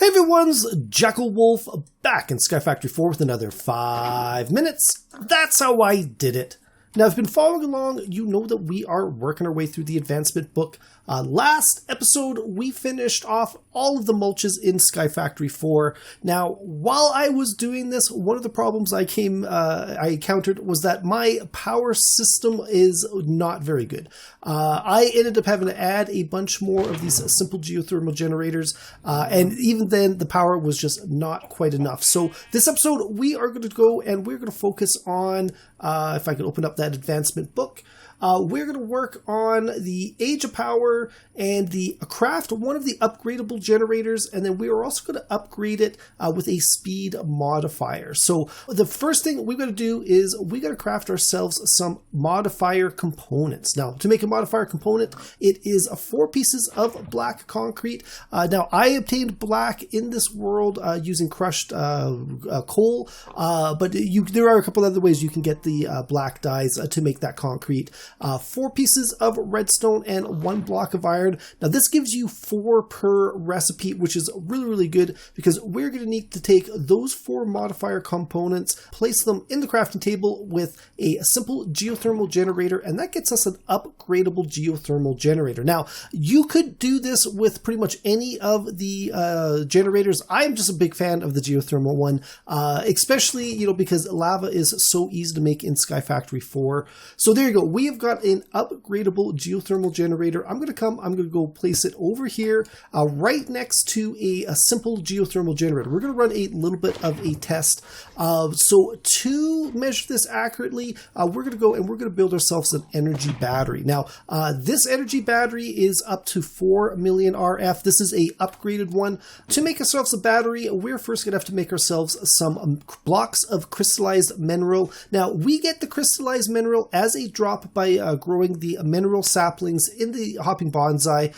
Hey everyone's Jackel Wolf back in Skyfactory 4 with another 5 minutes. That's how I did it. Now, if you've been following along, you know that we are working our way through the advancement book. Last episode, we finished off all of the mulches in Skyfactory 4. Now, while I was doing this, one of the problems I encountered was that my power system is not very good. I ended up having to add a bunch more of these simple geothermal generators, and even then, the power was just not quite enough. So this episode, we are going to go and we're going to focus on, if I can open up that advancement book, we're going to work on the Age of Power and the craft one of the upgradable generators, and then we are also going to upgrade it with a speed modifier. So the first thing we're going to do is we got to craft ourselves some modifier components. Now, to make a modifier component, it is 4 pieces of black concrete. Now, I obtained black in this world using crushed coal, but there are a couple other ways you can get the black dyes to make that concrete. 4 pieces of redstone and 1 block of iron. Now this gives you 4 per recipe, which is really, really good because we're going to need to take those 4 modifier components, place them in the crafting table with a simple geothermal generator, and that gets us an upgradable geothermal generator. Now you could do this with pretty much any of the generators. I'm just a big fan of the geothermal one, especially because lava is so easy to make in Skyfactory 4. So there you go. We have got an upgradable geothermal generator. I'm going to go place it over here right next to a simple geothermal generator. We're going to run a little bit of a test. So to measure this accurately, we're going to go and we're going to build ourselves an energy battery. Now, this energy battery is up to 4 million RF. This is a upgraded one. To make ourselves a battery, we're first going to have to make ourselves some blocks of crystallized Menril. Now, we get the crystallized Menril as a drop by growing the Menril saplings in the hopping bonsai.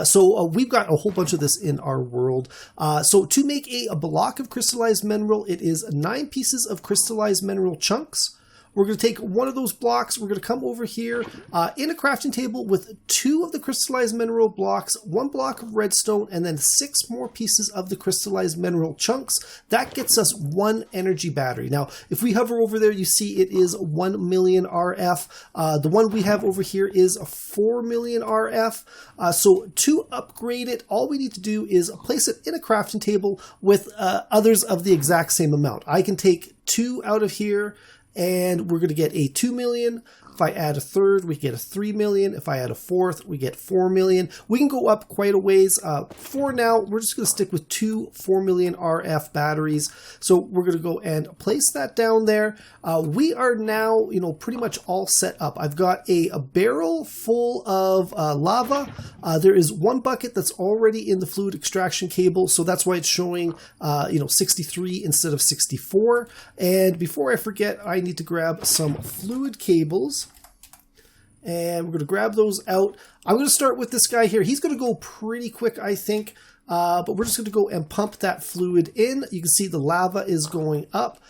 So we've got a whole bunch of this in our world. So to make a block of crystallized Menril, it is 9 pieces of crystallized Menril chunks. We're going to take one of those blocks. We're going to come over here in a crafting table with 2 of the crystallized Menril blocks, 1 block of redstone, and then 6 more pieces of the crystallized Menril chunks. That gets us 1 energy battery. Now, if we hover over there, you see it is 1 million RF. The one we have over here is 4 million RF. So to upgrade it, all we need to do is place it in a crafting table with others of the exact same amount. I can take 2 out of here, and we're going to get a 2 million. If I add a third, we get a 3 million. If I add a fourth, we get 4 million. We can go up quite a ways. For now, we're just going to stick with 2 4 million RF batteries. So we're going to go and place that down there. We are now, pretty much all set up. I've got a barrel full of lava. There is 1 bucket that's already in the fluid extraction cable. So that's why it's showing, 63 instead of 64. And before I forget, I need to grab some fluid cables. And we're going to grab those out. I'm going to start with this guy here. He's going to go pretty quick, I think. But we're just going to go and pump that fluid in. You can see the lava is going up.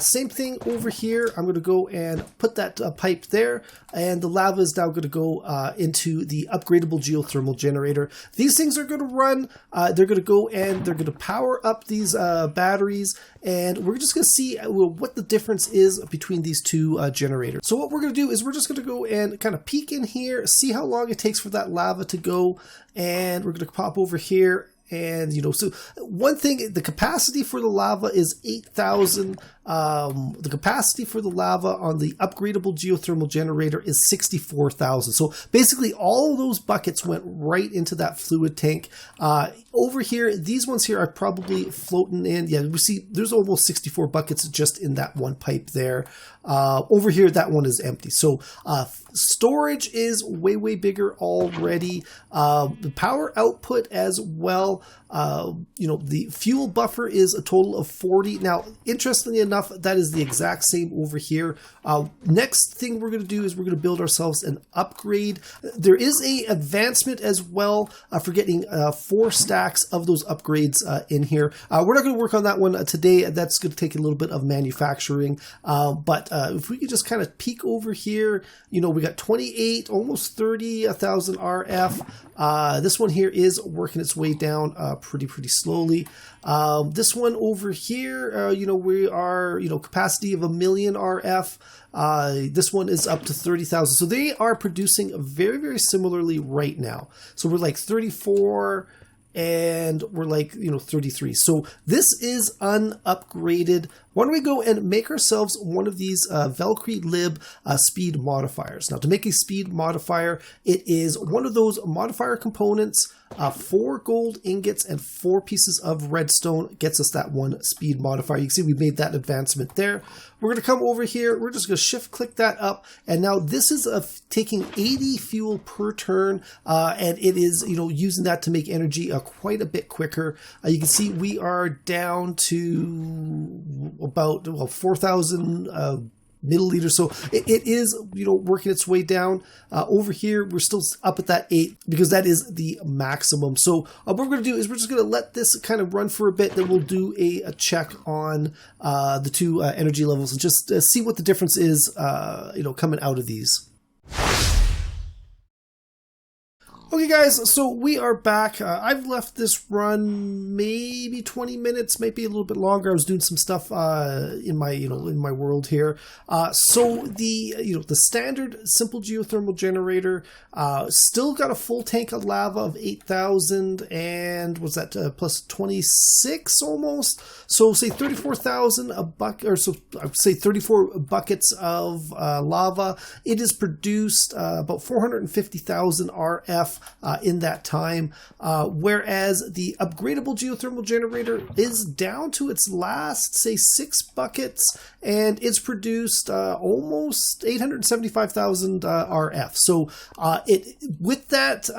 Same thing over here. I'm going to go and put that pipe there. And the lava is now going to go into the upgradable geothermal generator. These things are going to run. They're going to go and they're going to power up these batteries. And we're just going to see what the difference is between these 2 generators. So what we're going to do is we're just going to go and kind of peek in here, see how long it takes for that lava to go. And we're going to pop over here. And, so one thing, the capacity for the lava is 8,000. The capacity for the lava on the upgradable geothermal generator is 64,000. So basically all of those buckets went right into that fluid tank. Over here, these ones here are probably floating in. Yeah, we see there's almost 64 buckets just in that 1 pipe there. Over here, that one is empty. So storage is way, way bigger already. The power output as well. The fuel buffer is a total of 40. Now, interestingly enough, that is the exact same over here. Next thing we're going to do is we're going to build ourselves an upgrade. There is a advancement as well for getting 4 stacks of those upgrades in here. We're not going to work on that one today. That's going to take a little bit of manufacturing. But if we could just kind of peek over here, we got 28, almost 30,000 RF. This one here is working its way down down pretty slowly. This one over here, we are, capacity of 1 million RF. This one is up to 30,000. So they are producing very similarly right now. So we're like 34 and we're like, 33. So this is unupgraded. Why don't we go and make ourselves one of these Valkyrie lib speed modifiers. Now to make a speed modifier, it is one of those modifier components, 4 gold ingots and 4 pieces of redstone gets us that one speed modifier. You can see we made that advancement there. We're going to come over here. We're just going to shift click that up. And now this is taking 80 fuel per turn. And it is, using that to make energy quite a bit quicker. You can see we are down to about 4,000 milliliters. So it is, working its way down. Over here, we're still up at that 8 because that is the maximum. So what we're going to do is we're just going to let this kind of run for a bit. Then we'll do a check on the 2 energy levels and just see what the difference is, coming out of these. Okay guys, so we are back. I've left this run maybe 20 minutes, maybe a little bit longer. I was doing some stuff in my world here. So the standard simple geothermal generator still got a full tank of lava of 8,000 and was that plus 26 almost. So say 34,000 a bucket, or so I would say 34 buckets of lava. It has produced about 450,000 RF. In that time, whereas the upgradable geothermal generator is down to its last, say, 6 buckets, and it's produced almost 875,000 RF. So with that,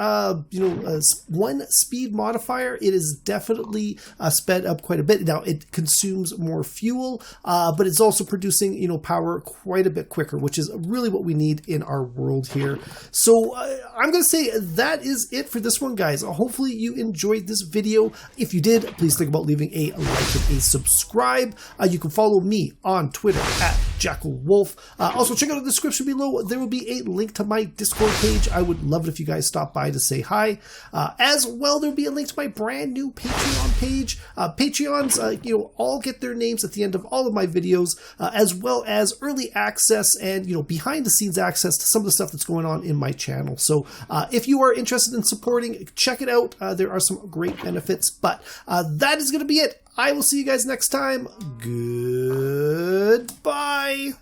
one speed modifier, it is definitely sped up quite a bit. Now it consumes more fuel, but it's also producing power quite a bit quicker, which is really what we need in our world here. So I'm going to say that is it for this one, guys. Hopefully you enjoyed this video. If you did, please think about leaving a like and a subscribe. You can follow me on Twitter at JackelWolf. Also, check out the description below. There will be a link to my Discord page. I would love it if you guys stop by to say hi. As well, there'll be a link to my brand new Patreon page. Patreons, all get their names at the end of all of my videos, as well as early access and, behind the scenes access to some of the stuff that's going on in my channel. So if you are interested in supporting, check it out. There are some great benefits, but that is going to be it. I will see you guys next time. Goodbye.